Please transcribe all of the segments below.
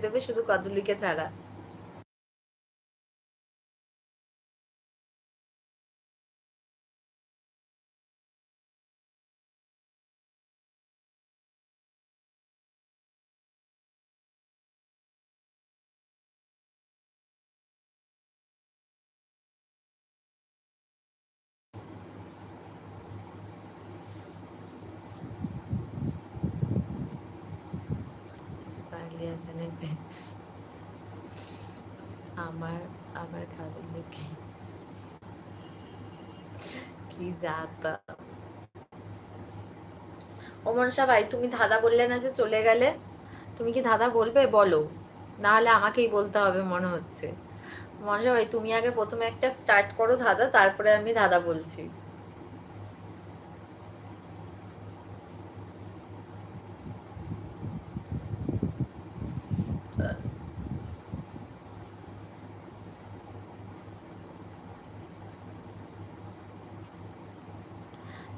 দেবে শুধু কাদুলিকে ছাড়া। পালিয়ে জানে আমার আবার কাদুলিকে কি যাতা। ও মনসা ভাই, তুমি ধাঁধা বললে না যে চলে গেলে, তুমি কি ধাঁধা বলবে? বলো, না হলে আমাকেই বলতে হবে মনে হচ্ছে। মনসা ভাই, তুমি আগে প্রথমে একটা স্টার্ট করো ধাঁধা, তারপরে আমি ধাঁধা বলছি।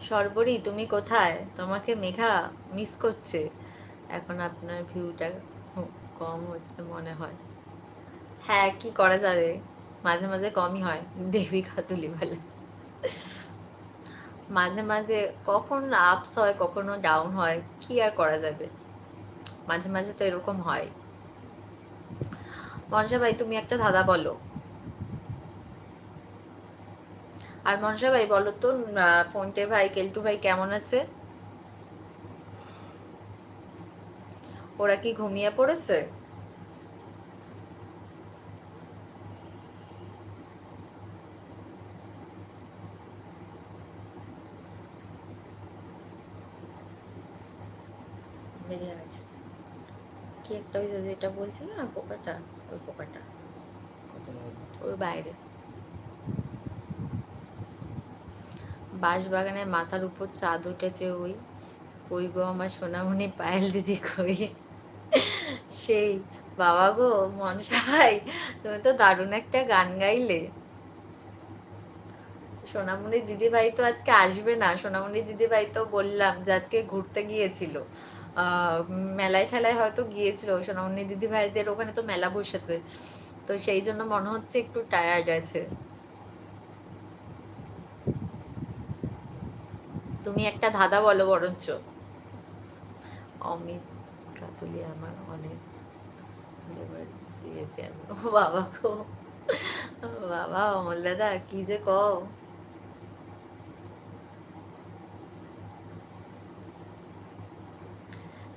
সর্বরী, তুমি কোথায়? তোমাকে মেঘা মিস করছে। এখন আপনার ভিউটা কম হচ্ছে মনে হয়। হ্যাঁ, কি করা যাবে, মাঝে মাঝে কমই হয়। দেবী কাতুলিওয়ালা মাঝে মাঝে কখন আপস হয় কখনো ডাউন হয়, কি আর করা যাবে, মাঝে মাঝে তো এরকম হয়। মনসা ভাই, তুমি একটা ধাঁধা বলো। আর মনসা ভাই বলো তো, ফোনটে ভাই কেলটু ভাই কেমন আছে? ওরা কি ঘুমিয়ে পড়েছে? বেরিয়ে গেছে। কি একটা ওই যে যেটা বলছিল না, পোকাটা, ওই পোকাটা ওই বাইরে বাঁশবাগানের মাথার উপর চাঁদ উঠেছে, ওই কই গো আমার সোনামণি পায়েল দিদি কই? সেই, বাবা গো মনসা ভাই, তুমি তো দারুণ একটা গান গাইলে। সোনামণি দিদি ভাই তো আজকে আসবে না, সোনামণি দিদি ভাই তো বললাম যে আজকে ঘুরতে গিয়েছিল, আহ মেলায় ঠেলায় হয়তো গিয়েছিল। সোনামণি দিদি ভাইদের ওখানে তো মেলা বসেছে, তো সেই জন্য মনে হচ্ছে একটু টায়ার্ড আছে। তুমি একটা ধাঁধা বলো বরঞ্চ। অমিত কাতুলি আমার অনেক ফ্লেভার দিয়েছে আমি, ও বাবা গো, ও বাবা অমল দাদা কি যে কও।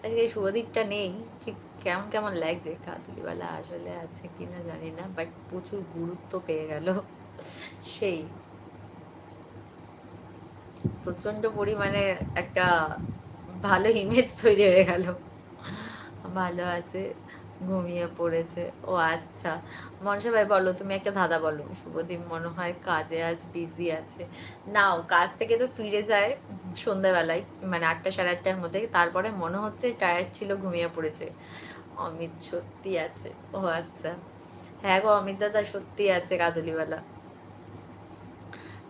আজকে এই শুভদীপটা নেই, ঠিক কেমন কেমন লাগছে। কাতুলিওয়ালা আসলে আছে কিনা জানি না, বাট প্রচুর গুরুত্ব পেয়ে গেল। সেই প্রচন্ড পরিমাণে একটা ভালো ইমেজ তৈরি হয়ে গেল। ভালো আছে, ঘুমিয়ে পড়েছে। ও আচ্ছা, মনসা ভাই বলো, তুমি একটা ধাঁধা বলো। শুভদীপ মনে হয় কাজে আজ বিজি আছে। নাও, কাজ থেকে তো ফিরে যায় সন্ধ্যাবেলায়, মানে 8টা সাড়ে 8টার মধ্যে, তারপরে মনে হচ্ছে টায়ার্ড ছিল, ঘুমিয়ে পড়েছে। অমিত সত্যি আছে? ও আচ্ছা, হ্যাঁ গো অমিত দাদা সত্যি আছে কাদুলিওয়ালা।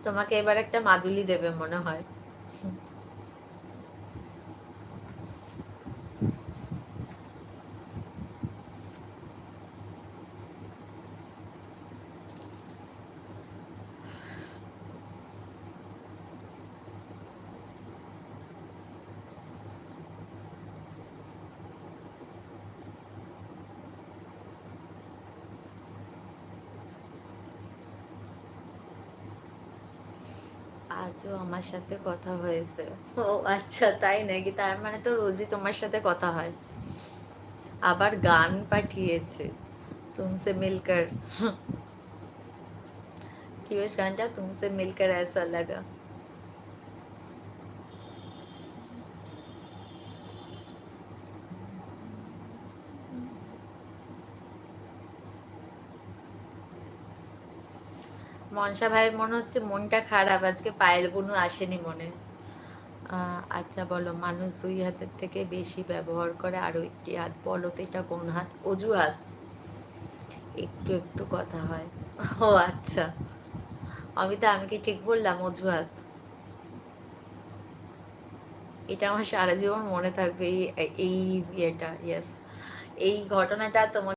তোমাকে এবার একটা মাদুলি দেবে মনে হয়। আজও আমার সাথে কথা হয়েছে? ও আচ্ছা, তাই নাকি? তার মানে তো রোজই তোমার সাথে কথা হয়। আবার গান পাঠিয়েছে, তুমসে মিলকর। কি বেশ গানটা, তুমসে মিলকর ऐसा लगा। মনসা ভাইয়ের মনে হচ্ছে মনটা খারাপ, আজকে পায়েল বুনু আসেনি মনে। আচ্ছা বলো, মানুষ দুই হাতের থেকে বেশি ব্যবহার করে আরো একটি হাত, বলো তো এটা কোন হাত? অজুহাত, একটু একটু কথা হয়। ও আচ্ছা, অমিতা আমি কি ঠিক বললাম? অজুহাত। এটা আমার সারা জীবন মনে থাকবে, এই এই ইয়েটা, ইয়েস, এই ঘটনাটা তোমাকে